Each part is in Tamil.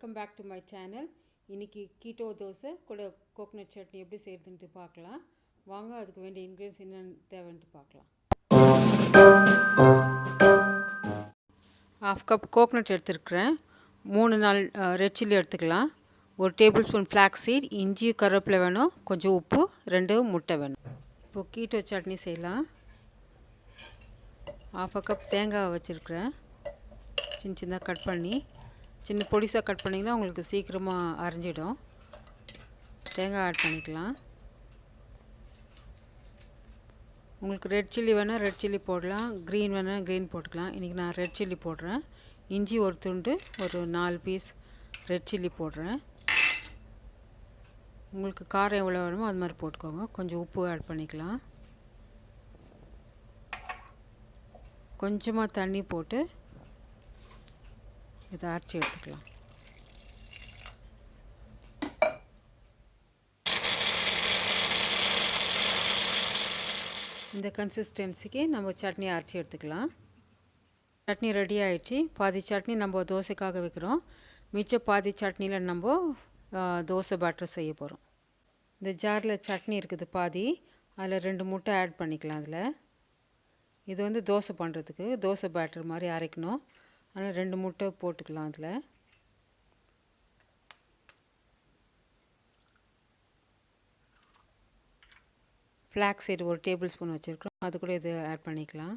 Welcome back to my channel. இன்றைக்கி கீட்டோ தோசை கூட கோகனட் சட்னி எப்படி செய்கிறதுன்ட்டு பார்க்கலாம் வாங்க. அதுக்கு வேண்டிய இன்க்ரீடியன்ஸ் என்னென்னு தேவைன்ட்டு பார்க்கலாம். 1/2 கப் கோகனட் எடுத்துருக்குறேன். 3-4 ரெட் சில்லி எடுத்துக்கலாம். 1 டேபிள் ஸ்பூன் ஃப்ளாக்ஸ் சீட், இஞ்சி கருவேப்பிலை வேணும், கொஞ்சம் உப்பு, 2 முட்டை வேணும். இப்போது கீட்டோ சட்னி செய்யலாம். 1/2 கப் தேங்காய் வச்சுருக்குறேன். சின்ன சின்னதாக கட் பண்ணி, சின்ன பொடிசாக கட் பண்ணிங்கன்னா உங்களுக்கு சீக்கிரமாக அரைஞ்சிடும். தேங்காய் ஆட் பண்ணிக்கலாம். உங்களுக்கு ரெட் சில்லி வேணால் ரெட் சில்லி போடலாம், க்ரீன் வேணால் க்ரீன் போட்டுக்கலாம். இன்றைக்கி நான் ரெட் சில்லி போடுறேன். இஞ்சி ஒரு துண்டு, ஒரு 4 பீஸ் ரெட் சில்லி போடுறேன். உங்களுக்கு காரம் எவ்வளோ வேணுமோ அது மாதிரி போட்டுக்கோங்க. கொஞ்சம் உப்பு ஆட் பண்ணிக்கலாம். கொஞ்சமாக தண்ணி போட்டு இதை அரைச்சி எடுத்துக்கலாம். இந்த கன்சிஸ்டன்சிக்கு நம்ம சட்னி அரைச்சி எடுத்துக்கலாம். சட்னி ரெடி ஆகிடுச்சு. பாதி சட்னி நம்ம தோசைக்காக வைக்கிறோம். மிச்ச பாதி சட்னியில் நம்ம தோசை பேட்டர் செய்ய போகிறோம். இந்த ஜாரில் சட்னி இருக்குது பாதி, அதில் 2 முட்டை ஆட் பண்ணிக்கலாம். அதில் இது தோசை பண்ணுறதுக்கு தோசை பேட்டர் மாதிரி அரைக்கணும். அதனால் 2 முட்டை போட்டுக்கலாம். அதில் ஃப்ளாக்ஸ் சீட் 1 டேபிள் ஸ்பூன் வச்சுருக்கோம். அது கூட இது ஆட் பண்ணிக்கலாம்.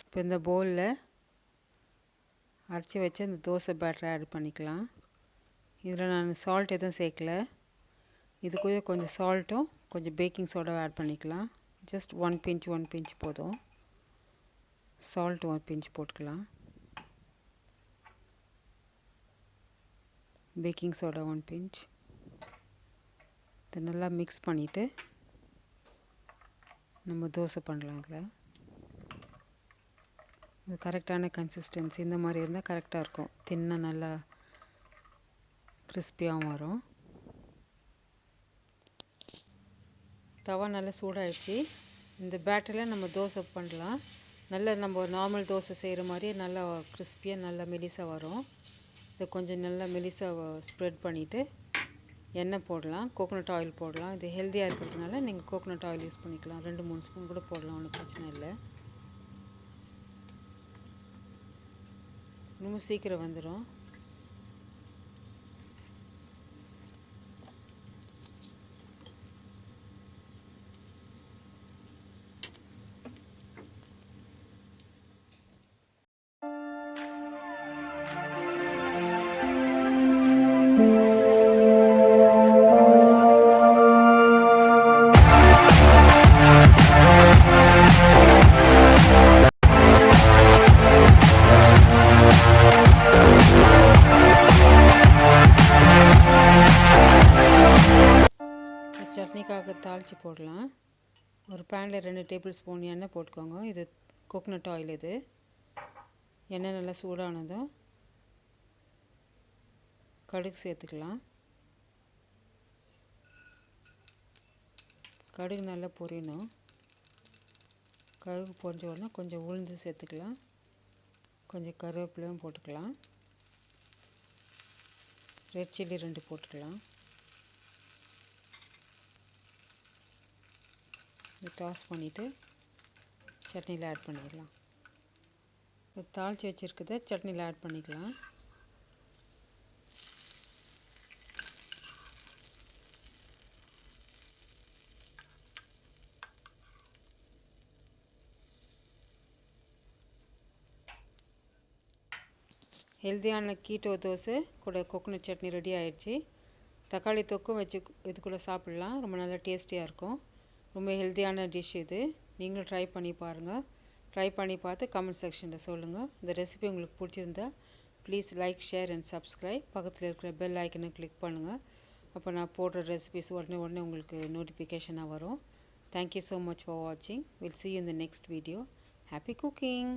இப்போ இந்த பவுலில் அரைச்சி வச்சு இந்த தோசை பேட்டரை ஆட் பண்ணிக்கலாம். இதில் நான் சால்ட் எதுவும் சேர்க்கல. இது கூட கொஞ்சம் சால்ட்டும் கொஞ்சம் பேக்கிங் சோடாவும் ஆட் பண்ணிக்கலாம். ஜஸ்ட் 1 பிஞ்ச் போதும். சால்ட் 1 பிஞ்ச் போட்டுக்கலாம். Baking soda 1 pinch. இதை நல்லா மிக்ஸ் பண்ணிவிட்டு நம்ம தோசை பண்ணலாம். இதில் இது கரெக்டான கன்சிஸ்டன்சி இந்த மாதிரி இருந்தால் கரெக்டாக இருக்கும். தின்னா நல்லா கிறிஸ்பியாகவும் வரும். தவா நல்லா சூடாகிடுச்சு. இந்த பேட்டரில் நம்ம தோசை பண்ணலாம். நல்லா நம்ம நார்மல் தோசை செய்கிற மாதிரியே நல்லா கிறிஸ்பியாக நல்லா மெலிசாக வரும். இதை கொஞ்சம் நல்லா மெலிசாக ஸ்ப்ரெட் பண்ணிவிட்டு எண்ணெய் போடலாம். கோகோனட் ஆயில் போடலாம். இது ஹெல்த்தியாக இருக்கிறதுனால நீங்கள் கோகோனட் ஆயில் யூஸ் பண்ணிக்கலாம். 2-3 ஸ்பூன் கூட போடலாம், ஒன்றும் பிரச்சனை இல்லை. ரொம்ப சீக்கிரம் வந்துடும். சட்னிக்காக தாளித்து போடலாம். ஒரு பேனில் 2 டேபிள் ஸ்பூன் எண்ணெய் போட்டுக்கோங்க. இது கோகோனட் ஆயில். இது எண்ணெய் நல்லா சூடானதும் கடுகு சேர்த்துக்கலாம். கடுகு நல்லா பொரியணும். கடுகு பொரிஞ்ச உடனே கொஞ்சம் உளுந்து சேர்த்துக்கலாம். கொஞ்சம் கருவேப்பிலையும் போட்டுக்கலாம். ரெட் சில்லி 2 போட்டுக்கலாம். டாஸ் பண்ணிவிட்டு சட்னியில் ஆட் பண்ணிடலாம். தாளித்து வச்சுருக்கதை சட்னியில் ஆட் பண்ணிக்கலாம். ஹெல்த்தியான கீட்டோ தோசை கூட கோகோனட் சட்னி ரெடி ஆகிடுச்சு. தக்காளி தொக்கும் வச்சு இது கூட சாப்பிட்லாம். ரொம்ப நல்லா டேஸ்டியாக இருக்கும். ரொம்ப ஹெல்த்தியான டிஷ் இது. நீங்களும் ட்ரை பண்ணி பாருங்கள். ட்ரை பண்ணி பார்த்து கமெண்ட் செக்ஷனில் சொல்லுங்கள். இந்த ரெசிபி உங்களுக்கு பிடிச்சிருந்தா please like, share and subscribe. பக்கத்தில் இருக்கிற பெல் ஐக்கனை கிளிக் பண்ணுங்கள். அப்போ நான் போடுற ரெசிபிஸ் உடனே உங்களுக்கு நோட்டிஃபிகேஷனாக வரும். தேங்க்யூ ஸோ மச் ஃபார் வாட்சிங். Will see you in the next video. Happy cooking!